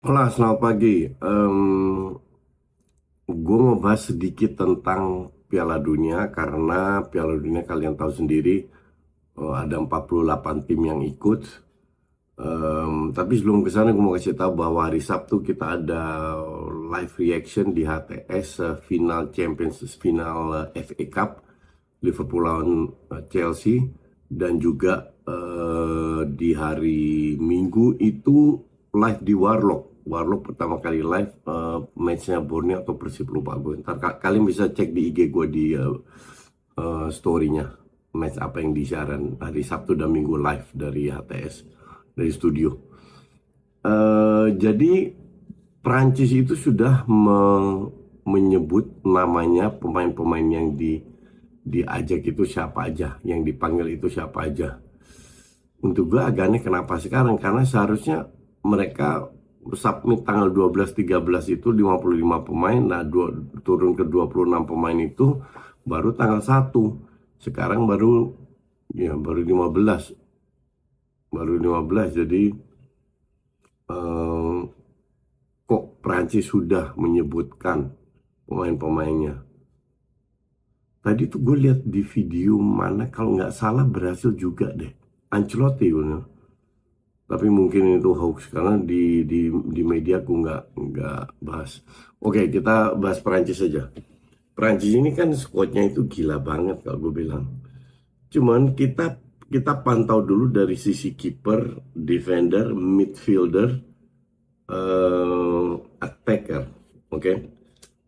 Hola, selamat pagi. Gue mau bahas sedikit tentang Piala Dunia karena Piala Dunia kalian tahu sendiri, ada 48 tim yang ikut. Tapi sebelum ke sana gue mau kasih tahu bahwa hari Sabtu kita ada live reaction di HTS, final Champions, final FA Cup Liverpool lawan Chelsea, dan juga di hari Minggu itu live di Warlock. Warlock pertama kali live, matchnya Borneo atau Persib, lupa gue. Ntar kalian bisa cek di IG gue di story-nya match apa yang disiaran hari Sabtu dan Minggu live dari HTS, dari studio. Jadi Prancis itu sudah menyebut namanya pemain-pemain yang diajak itu siapa aja, yang dipanggil itu siapa aja. Untuk gue agak aneh kenapa sekarang, karena seharusnya mereka submit tanggal 12-13 itu 55 pemain, nah turun ke 26 pemain itu baru tanggal 1. Sekarang baru 15. Jadi eh, kok Prancis sudah menyebutkan pemain-pemainnya. Tadi tuh gue lihat di video mana, kalau nggak salah berhasil juga deh. Ancelotti, tapi mungkin itu hoax karena di media aku nggak bahas. Oke, kita bahas Prancis saja. Prancis ini kan squadnya itu gila banget kalau gue bilang. Cuman kita kita pantau dulu dari sisi kiper, defender, midfielder, attacker. Oke.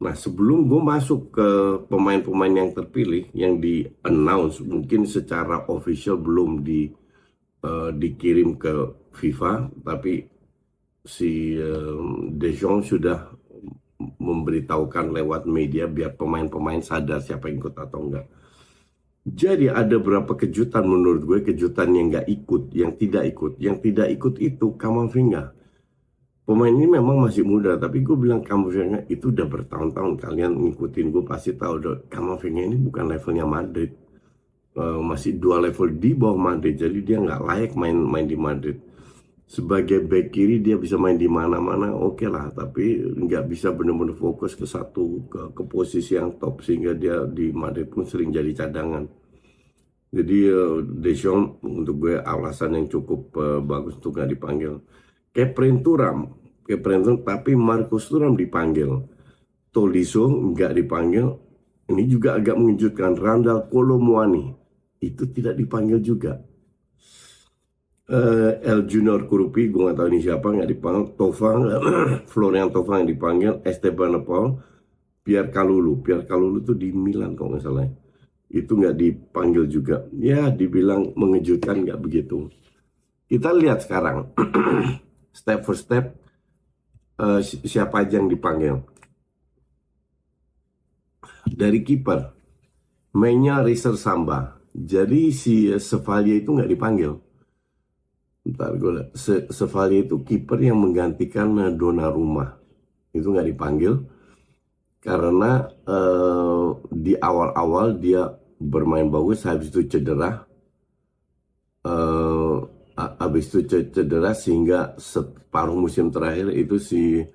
Nah, sebelum gue masuk ke pemain-pemain yang terpilih, yang di-announce, mungkin secara official belum dikirim ke FIFA, tapi si Deschamps sudah memberitahukan lewat media biar pemain-pemain sadar siapa yang ikut atau enggak. Jadi ada beberapa kejutan menurut gue, kejutan yang nggak ikut, yang tidak ikut. Yang tidak ikut itu Kamavinga. Pemain ini memang masih muda, tapi gue bilang Kamavinga itu udah bertahun-tahun kalian ngikutin, gue pasti tahu Kamavinga ini bukan levelnya Madrid. Masih 2 level di bawah Madrid, jadi dia nggak layak main di Madrid. Sebagai back kiri dia bisa main di mana-mana, oke lah, tapi nggak bisa benar-benar fokus ke satu ke posisi yang top, sehingga dia di Madrid pun sering jadi cadangan. Jadi Deschamps untuk gue alasan yang cukup bagus untuk nggak dipanggil. Kepren Thuram, tapi Marcus Thuram dipanggil. Tolisso nggak dipanggil. Ini juga agak mengejutkan. Randal Kolo Muani itu tidak dipanggil juga. El Junior Kurupi, gue nggak tahu ini siapa, nggak dipanggil. Tofang, Florian Tofang yang dipanggil. Esteban Paul, Pierre Kalulu tuh di Milan kalau nggak salah. Itu nggak dipanggil juga. Ya, dibilang mengejutkan, nggak begitu. Kita lihat sekarang, step for step, siapa aja yang dipanggil. Dari kiper, mainnya Riser Samba. Jadi si Sevalia itu nggak dipanggil. Bentar gue lihat. Sevalia itu kiper yang menggantikan Donnarumma. Itu nggak dipanggil karena di awal-awal dia bermain bagus, habis itu cedera. Habis itu cedera sehingga separuh musim terakhir itu si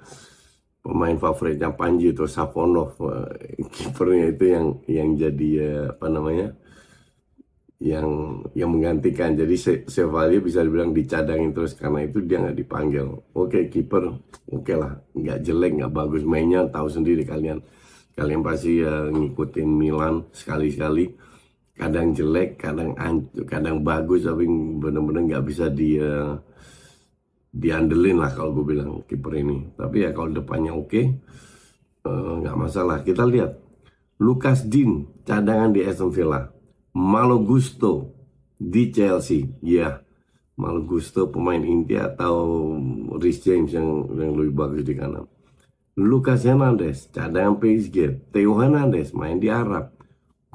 pemain favoritnya Panji itu Safonov, kipernya itu yang jadi apa namanya, yang menggantikan. Jadi Chevalier bisa dibilang dicadangin terus karena itu dia nggak dipanggil. Oke, kiper oke lah, nggak jelek, nggak bagus mainnya, tahu sendiri kalian pasti ngikutin Milan sekali-sekali. Kadang jelek, kadang bagus, tapi bener-bener nggak bisa diandelin lah kalau gue bilang kiper ini. Tapi ya kalau depannya oke, nggak masalah. Kita lihat Lucas Digne cadangan di Aston Villa, Malo Gusto di Chelsea, ya Malo Gusto pemain inti atau Rhys James yang lebih bagus di kanan. Lucas Hernandez cadangan PSG, Theo Hernandez main di Arab.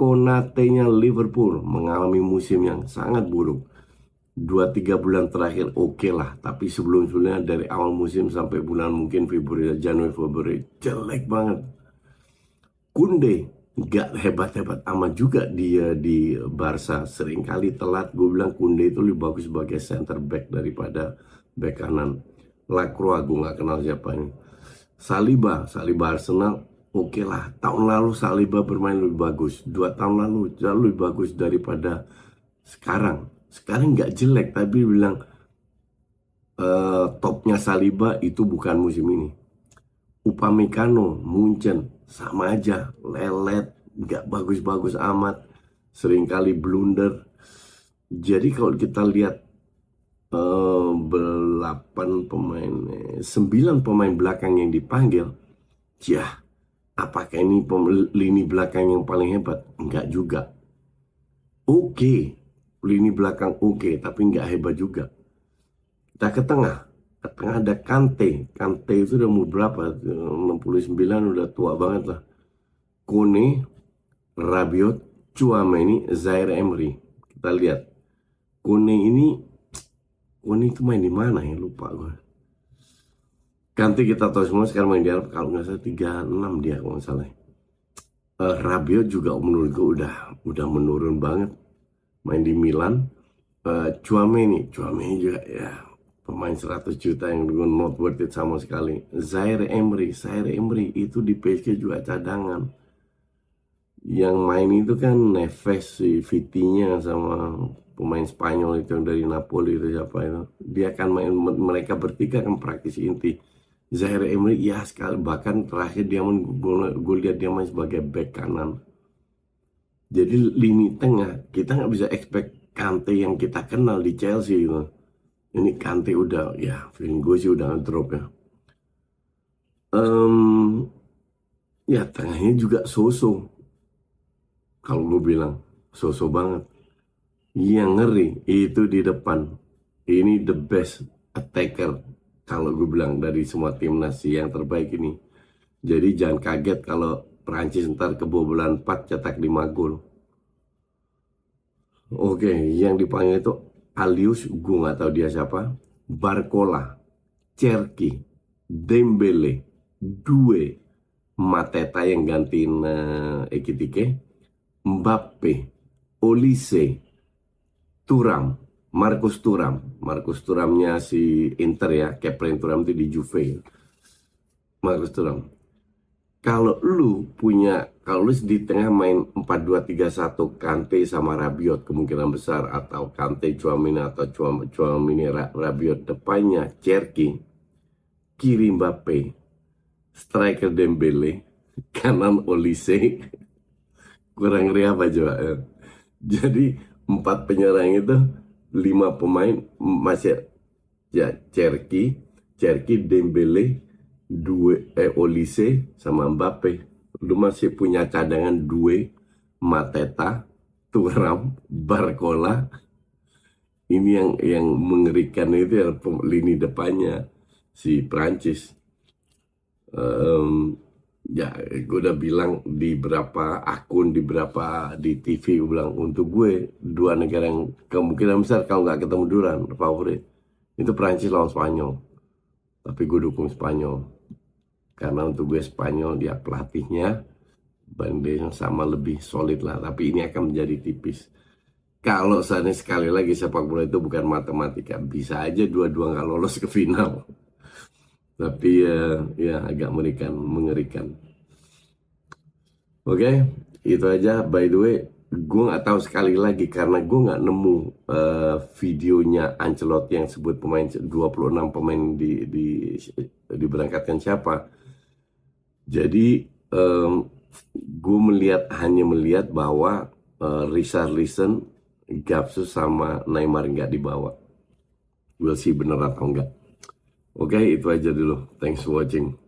Konate-nya Liverpool mengalami musim yang sangat buruk. 2-3 bulan terakhir oke lah, tapi sebelumnya dari awal musim sampai bulan mungkin Januari Februari jelek banget. Kunde gak hebat-hebat amat juga dia di Barca, seringkali telat. Gue bilang Kunde itu lebih bagus sebagai center back daripada back kanan. Lacroix gue nggak kenal siapa ini. Saliba Arsenal, oke lah. Tahun lalu Saliba bermain lebih bagus. 2 tahun lalu jauh lebih bagus daripada sekarang. Sekarang nggak jelek, tapi bilang topnya Saliba itu bukan musim ini. Upamecano, Munchen, sama aja, lelet, nggak bagus-bagus amat, seringkali blunder. Jadi kalau kita lihat 9 pemain belakang yang dipanggil, ya apakah ini lini belakang yang paling hebat? Enggak juga. Oke, lini belakang oke, tapi nggak hebat juga. Kita ke tengah ada Kante itu udah mau berapa? 69, udah tua banget lah. Kone, Rabiot, Tchouaméni, Zaire Emery. Kita lihat Kone itu main di mana ya, lupa gue. Kante kita tahu semua sekarang main di Arab, kalau nggak salah 36 dia kalau nggak salah. Rabiot juga menurut gue udah menurun banget, main di Milan. Tchouaméni juga ya pemain 100 juta yang not worth it sama sekali. Zaire Emery itu di PSG juga cadangan. Yang main itu kan Neves, si Vitinya, sama pemain Spanyol itu yang dari Napoli itu siapa itu. Dia akan main, mereka bertiga kan praktisi inti. Zaire Emery ya sekali, bahkan terakhir dia main, gue lihat dia main sebagai back kanan. Jadi lini tengah kita nggak bisa expect Kante yang kita kenal di Chelsea gitu. Ini Kante udah, ya feeling gue sih udah ngedrop ya. Ya tengahnya juga so-so. Kalau gue bilang so-so banget. Yang ngeri itu di depan. Ini the best attacker kalau gue bilang dari semua timnas yang terbaik ini. Jadi jangan kaget kalau Prancis ntar kebobolan 4 cetak 5 gol. Oke, yang dipanggil itu Alius, gue nggak tahu dia siapa. Barcola, Cherki, Dembele, Due, Mateta yang gantiin Ekitike, Mbappe, Olise, Thuram, Marcus Thuramnya si Inter ya, Kepren Thuram itu di Juve. Marcus Thuram. Kalau lu di tengah main 4-2-3-1 Kante sama Rabiot kemungkinan besar, atau Kante Tchouaméni atau Tchouaméni Rabiot, depannya Cherki, kiri Mbappe, striker Dembele, kanan Olise. Kurang ngeri apa coba ya? Jadi 4 penyerang itu 5 pemain masih ya, Cherki, Dembele, Olise sama Mbappe. Lu masih punya cadangan Due, Mateta, Thuram, Barcola. Ini yang mengerikan itu yang lini depannya si Prancis. Ya gue udah bilang di berapa akun, di TV, gue bilang untuk gue 2 negara yang kemungkinan besar kalau nggak ketemu duluan favorit itu Prancis lawan Spanyol. Tapi gue dukung Spanyol karena untuk gue Spanyol dia pelatihnya banding sama lebih solid lah. Tapi ini akan menjadi tipis. Kalau seandainya sekali lagi sepak bola itu bukan matematika, bisa aja dua-dua nggak lolos ke final. Tapi ya agak mengerikan. Oke, itu aja. By the way, gue nggak tahu sekali lagi karena gue nggak nemu videonya Ancelotti yang sebut pemain 26 pemain diberangkatkan siapa. Jadi gue hanya melihat bahwa Richarlison, Gapsus sama Neymar nggak dibawa. We'll see bener atau enggak. Oke, itu aja dulu. Thanks for watching.